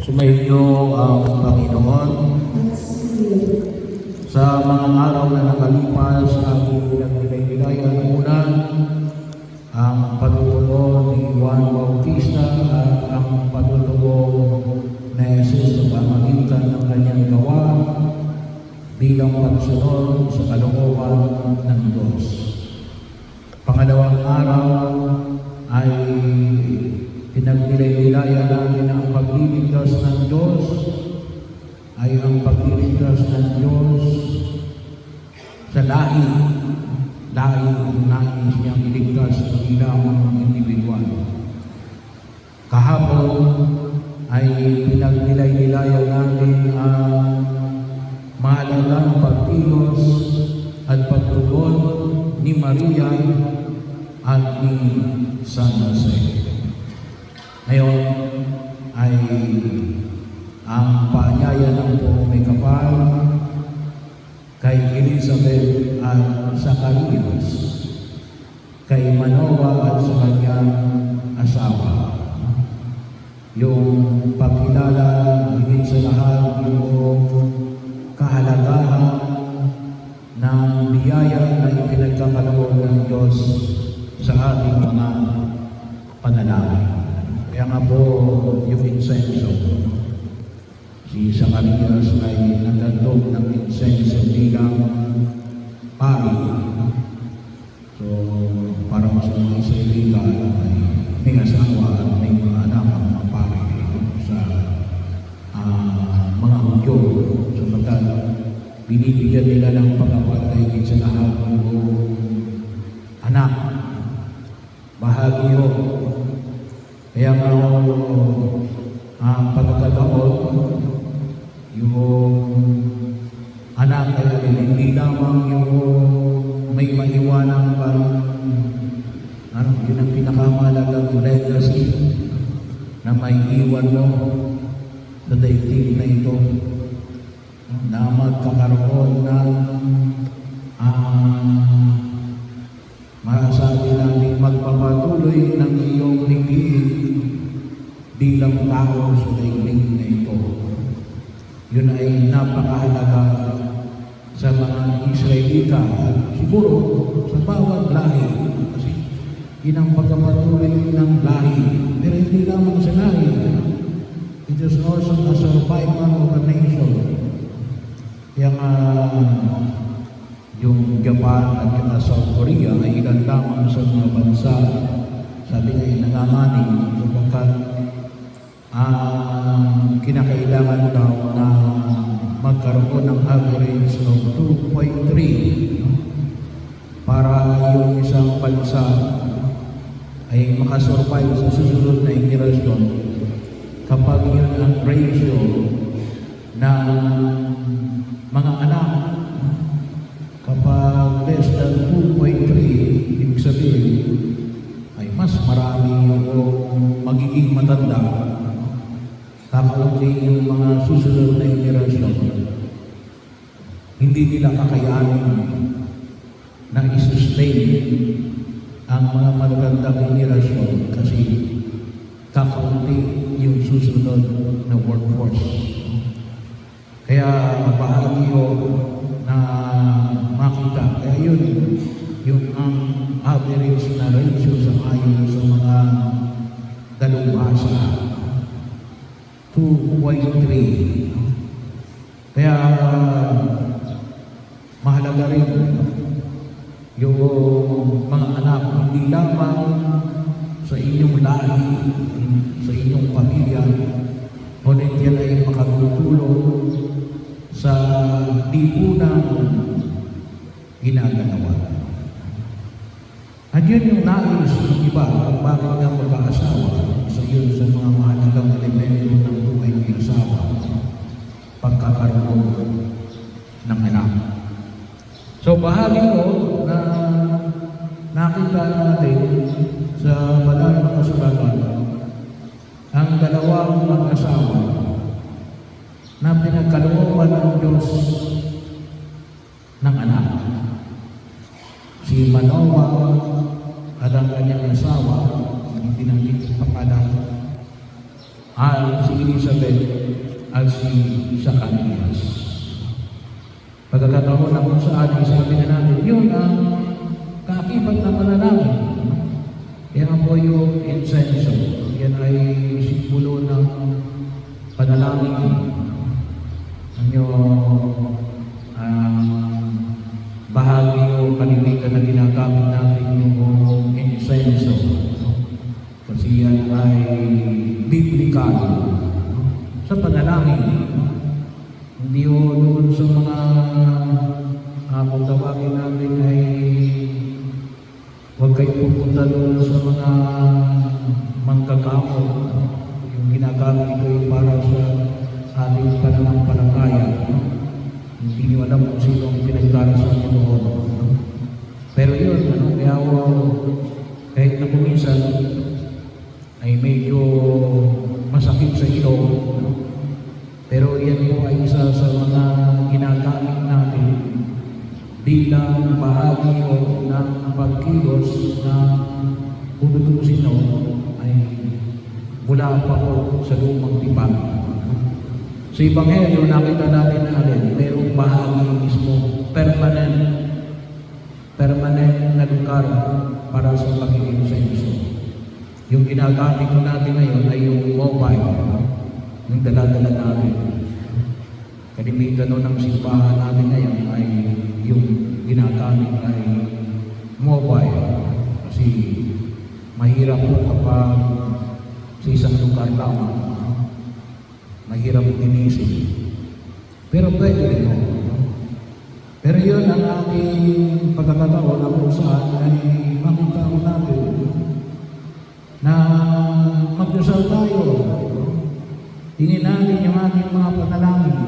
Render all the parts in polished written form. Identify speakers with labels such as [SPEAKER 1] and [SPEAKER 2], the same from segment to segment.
[SPEAKER 1] Sumainyo ang Panginoon. Sa mga araw na nakalipas, aking pinagbigay-bigayan muna ang patutubo ni Juan Bautista at ang patutubo ni Jesus sa pamagitan ng kanyang gawa bilang pagsunod sa kalooban ng Diyos. Pangalawang araw ay pinagnilay-nilayan natin ang pagliligtas ng Diyos ay ang pagliligtas ng Diyos sa lahi ang nais niyang iligtas hindi lamang ang individual. Kahapon ay pinagnilay-nilayan natin ang mahalagang pagkilos at pagtugon ni Maria at ni San Jose. Ngayon ay ang paanyaya ng buong may kapal kay Elizabeth at Zacarias, kay Manoah at sa kanyang asawa. Yung pagkilala, higit sa lahat, yung kahalagahan ng biyaya na ipinagkakaloob ng Diyos sa ating mga panalangin. Kaya nga po yung insenso, si Zacarias ay nagdadog ng insenso bilang pari. So, para mas mga Israelita ay may asawa at may mga anak ang mga pari sa mga Hudyo. Sapagkat binibigyan nila ng pagkapatay sa lahat ng anak. Bahagi yun. Kaya nga ang pagkakataon, yung anak ay hindi lamang yung may maiwanang yun ang pinakamahalagang legacy na may iwan mo sa daigdig na ito, na magkakaroon ng masasabi natin magpapatuloy ng iyong higit bilang tao sa daigdig na ito. Yun ay napakahalaga sa mga Israelita at siguro sa bawat lahi, kasi yun ang pagpapatuloy ng lahi. Pero hindi lamang sa lahi, it is also a survival of a nation. Kaya yung Japan at yung South Korea ay ilan lamang sa mga bansa, sabi nga nanganganing sapagkat kinakailangan daw na magkaroon ng average of 2.3 para yung isang bansa ay makasurvive sa susunod na henerasyon. Kapag yun ang ratio ng mga anak, kapag less than 2.3, ibig sabihin ay mas marami yung magiging matanda. Kakaunti yung mga susunod na henerasyon, hindi nila kakayanin na i-sustain ang mga magagandang henerasyon kasi kakaunti yung susunod na workforce. Kaya mapahagi yun na makita. Kaya yun, yung ang average na ratio sa ayon sa mga dalubhasa, 2.3. Kaya mahalaga rin yung mga anak, hindi lamang sa inyong lahi, sa inyong pamilya, ngunit yan ay makatutulong sa lipunang ginagalawa. At yun yung nais ng iba kung bakit nga mag-aasawa. Isa yun sa mga mahalagang elemento ng buhay ng asawa, pagkakaroon ng anak. So bahagi ko na nakita natin sa banal na kasulatan ang dalawang mag-asawa na pinagkalooban ng Diyos ng anak. Si Manoah at ang kanyang asawa, hindi pinanggit sa pangalan, at si Elizabeth at si Zacarias. Pagkakataon na kung saan, sabi na natin, yun ang kaakibat na panalangin. Yan po yung insenso. Yan ay simbolo ng panalangin. Bahagi o kalimitan na ginagamit natin yung insenso. Kasi yan ay biblical sa panalangin. Hindi o doon sa mga kung tawagin natin ay huwag kayo pupunta doon sa mga manggagawa. Yung ginagamit ko ay para sa ating pananampalataya. Hindi nyo alam kung sino ang pinagdarasal nyo doon. Pero yun, kaya kahit na kuminsan ay medyo masakit sa ilong, pero yan po ay isa sa mga ginagamit natin bilang bahagi o ng pagkilos na kung tutusin ay mula pa po sa lumang tipan. Sa Ebanghelyo, nakita natin na mayroong bahagi mismo, permanent na lugar para sa pagiging insenso. Yung ginagamit ko natin ngayon ay yung mobile, yung dala-dala natin. Kalimitan ng simbahan natin ngayon ay yung ginagamit ay mobile. Kasi mahirap po kapag sa isang lugar lamang. Mahirap inisip. Pero pwede rin o. Pero yun ang ating pagkakataon na kung saan ay makita ko natin na magdasal tayo. Tingin natin yung ating mga panalangin.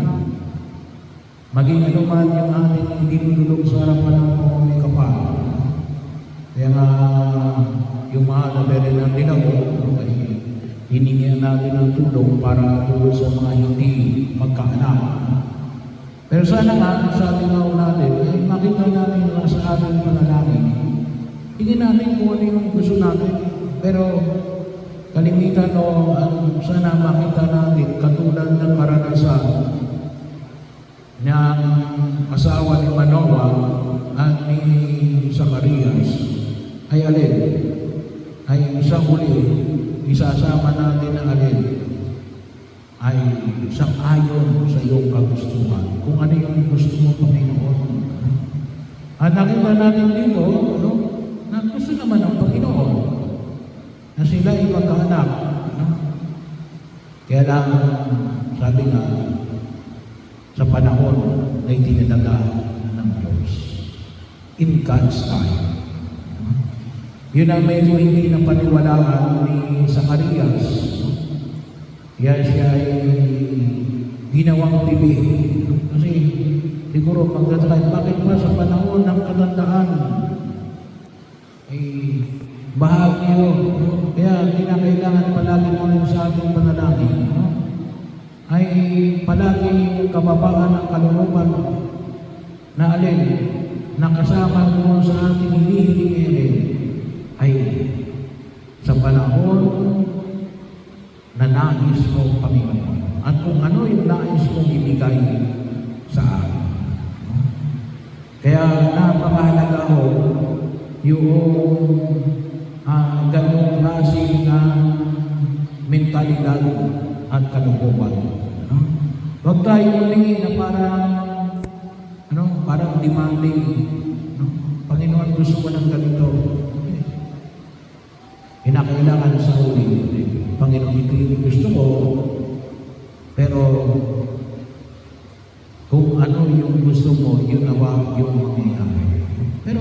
[SPEAKER 1] Maging anuman yung ating dinudulog sa harapan ng mga may kapal. Kaya nga yung mahal na bere ng dinago ay hiningihan natin ng tulong para tulong sa mga hindi magkaanak. Pero sana nga, sa ating mga natin, ay makita natin na sa ating panalangin. Tingin natin kung ano yung gusto natin. Pero kalimitan o sana makita natin katulad ng karanasan ng asawa ni Manoah at ni Zacarias ay alin? Ay sa huli, isasama natin ang alin? Ay sang-ayon sa iyong kagustuhan. Kung ano yung gusto mo, Panginoon. At nakita natin dito, na gusto naman ng Panginoon na sila ay magkaanak. Kaya lang, sabi nga, sa panahon na itinalaga ng Diyos. In God's time. Yun ang medyo hindi na paniwalaan ni Zacarias. Kaya siya ay ginawang tibi. Kasi siguro magdadrive, bakit pa sa panahon ng katandaan ay bahagi yun. Kaya kinakailangan palagi namin sa ating panalangin. Ay palagi yung kababaan ng kalooban na alin, nakasama mo sa ating hinihiling ay sa panahon na nais mo, Panginoon. At kung ano yung nais mong ibigay sa akin. Kaya napakahalaga ko yung ganong klase ng mentalidad at kalooban. Huwag tayo humingi na parang demanding. Panginoon, gusto ko ng ganito. Kinakailangan sa huli. Panginoon, ito yung gusto ko. Pero kung ano yung gusto mo, yun nawa yung mangyayari. Pero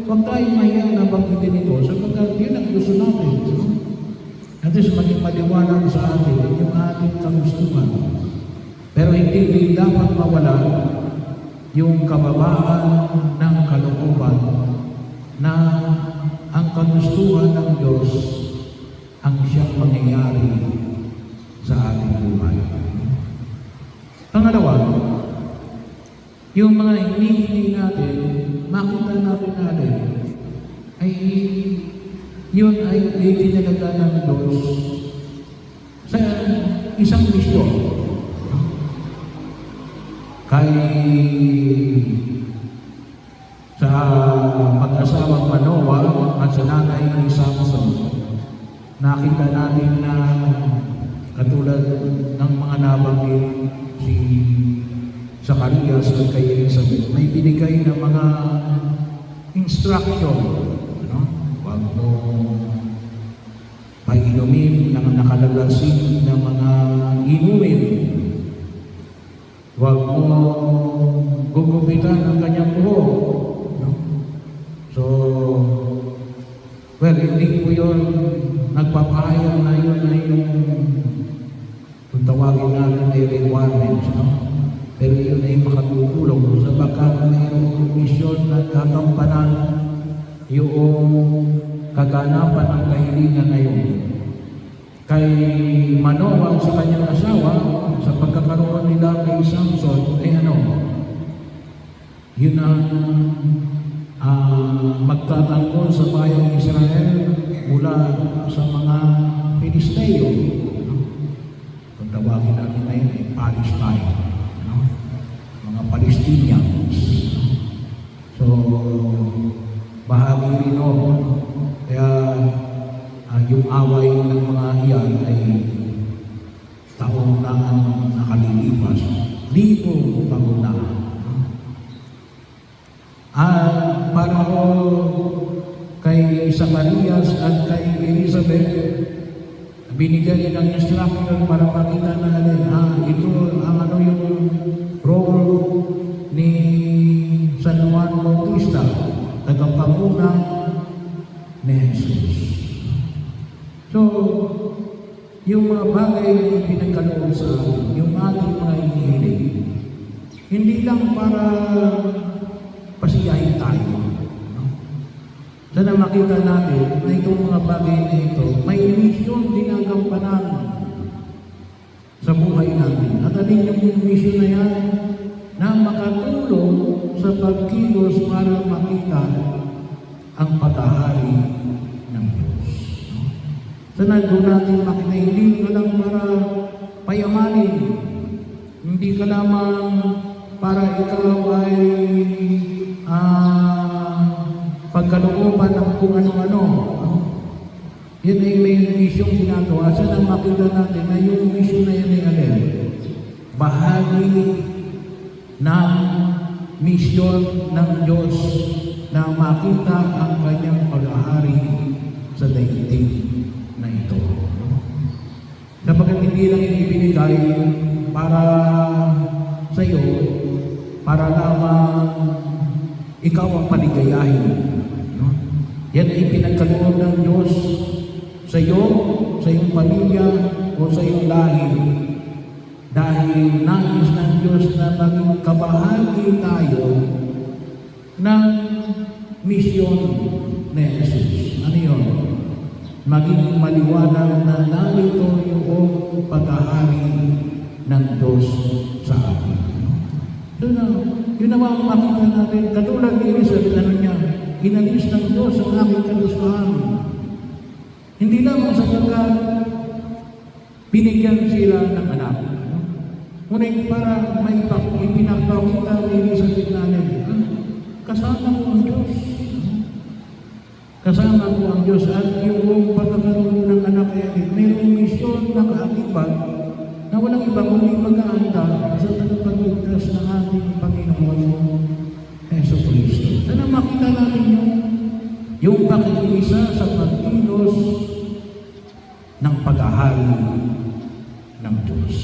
[SPEAKER 1] huwag tayo mahiya na banggitin ito sapagkat yun ang gusto natin. At least maging maliwanag sa atin yung ating kagustuhan. Pero hindi din dapat mawala yung kababaan ng kalooban na ang kagustuhan ng Diyos ang siyang mangyayari sa ating buhay. Pangalawa, yung mga hinihingi natin, makita natin ay yun ay itinalaga ng Diyos sa isang misyon. Kay sa mag-asawang Manoah at sa nanay ni Samson, nakita natin na katulad ng mga nabanggit si Zacarias at kay Elizabeth, may binigay na mga instruction. Huwag mo painumin ng nakalalasing na mga inumin. Huwag mo gugupitan ang kanyang buhok. So, well, hindi po yun nagpapahayag na yun ay yung kung tawagin natin ay requirements, pero yun ay makatutulong sapagkat mayroong misyon na gagampanan yung kaganapan ng kahilingan na yun. Kay Manoah sa kanyang asawa, sa pagkakaroon nila kay Samson, ay yun ang magtatanggol sa bayang Israel mula sa mga Filisteo. Kung tawagin natin na yun ay Palestine, mga Palestinians. So, bahagi rin kaya yung away ng mga iyan ay taon na ang nakalilipas, libong taon na. Para ko kay Zacarias at kay Elizabeth, binigyan ng instruction para makita natin, ito ang yung role ni San Juan Bautista, tagapanguna ni Jesus. So, yung mga bagay na pinagkaloob sa atin, yung ating mga hinihiling, hindi lang para pasiyahin tayo. Sana makita natin na itong mga bagay na ito, may misyon ginagampanan sa buhay natin. At alin yung misyon na yan na makatulong sa pagkilos para makita ang paghahari ng Diyos. Sana doon natin makita, hindi ka lang para payamanin, hindi ka lamang para ikaw ay pagkalooban ng kung ano-ano. Yan ay may misyong ginagawa. Sana makita natin na yung misyon na yan ay alin? Bahagi ng misyon ng Diyos na makita ang kanyang paghahari sa daigdig na ito. Sapagkat hindi lang ibinigay para sa iyo, para lamang ikaw ang paligayahin. Yan ay pinagkaloob ng Diyos sa iyo, sa iyong pamilya, o sa iyong lahi. Dahil nais ng Diyos na maging kabahagi tayo ng misyon ni Jesus. Ano yun? Maging maliwanag na narito yung paghahari ng Diyos sa atin. Yun naman makita natin, katulad ni Elizabeth, inalis ng Diyos ang aking kalusuhan. Hindi lamang sapagkat binigyan sila ng anak. Ngunit para may ipinagpakita ni Elizabeth natin, kasama ko ang Diyos. Kasama ko ang Diyos at yung pagkakaroon ng anak ay mayroong misyon na kaakibat na walang iba kundi mag-aanda sa tagapagligtas ng ating Panginoon Hesus Kristo. Sana makita natin yung pakikiisa sa pagkilos ng paghahari ng Diyos.